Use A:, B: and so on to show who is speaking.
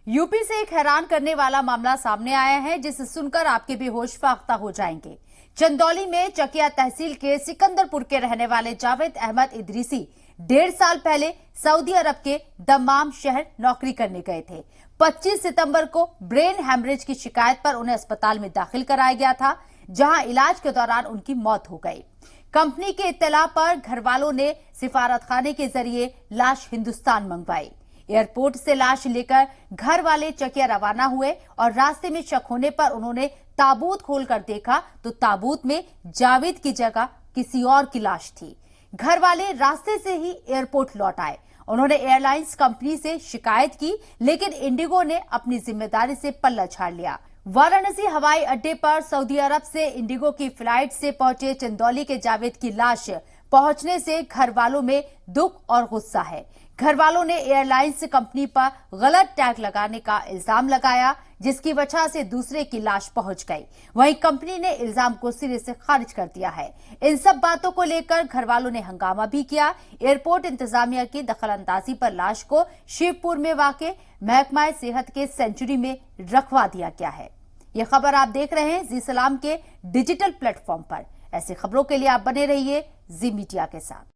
A: UP से एक हैरान करने वाला मामला सामने आया है जिसे सुनकर आपके भी होश फाख्ता हो जाएंगे। चंदौली में चकिया तहसील के सिकंदरपुर के रहने वाले जावेद अहमद इदरीसी 1.5 साल पहले सऊदी अरब के दम्माम शहर नौकरी करने गए थे। 25 सितंबर को ब्रेन हैमरेज की शिकायत पर उन्हें अस्पताल में दाखिल कराया गया था, जहां इलाज के दौरान उनकी मौत हो गई। कंपनी के इत्तला पर घर वालों ने सिफारतखाने के जरिए लाश हिंदुस्तान मंगवाई। एयरपोर्ट से लाश लेकर घर वाले चकिया रवाना हुए और रास्ते में शक होने पर उन्होंने ताबूत खोलकर देखा तो ताबूत में जावेद की जगह किसी और की लाश थी। घर वाले रास्ते से ही एयरपोर्ट लौट आए। उन्होंने एयरलाइंस कंपनी से शिकायत की, लेकिन इंडिगो ने अपनी जिम्मेदारी से पल्ला झाड़ लिया। वाराणसी हवाई अड्डे पर सऊदी अरब से इंडिगो की फ्लाइट से पहुंचे चंदौली के जावेद की लाश पहुंचने से घर वालों में दुख और गुस्सा है। घर वालों ने एयरलाइंस कंपनी पर गलत टैग लगाने का इल्जाम लगाया, जिसकी वजह से दूसरे की लाश पहुंच गई। वहीं कंपनी ने इल्जाम को सिरे से खारिज कर दिया है। इन सब बातों को लेकर घर वालों ने हंगामा भी किया। एयरपोर्ट इंतजामिया की दखलंदाजी पर लाश को शिवपुर में वाक़ महकमा सेहत के सेंचुरी में रखवा दिया गया है। यह खबर आप देख रहे हैं जी सलाम के डिजिटल प्लेटफॉर्म पर। ऐसी खबरों के लिए आप बने रहिए जी मीडिया के साथ।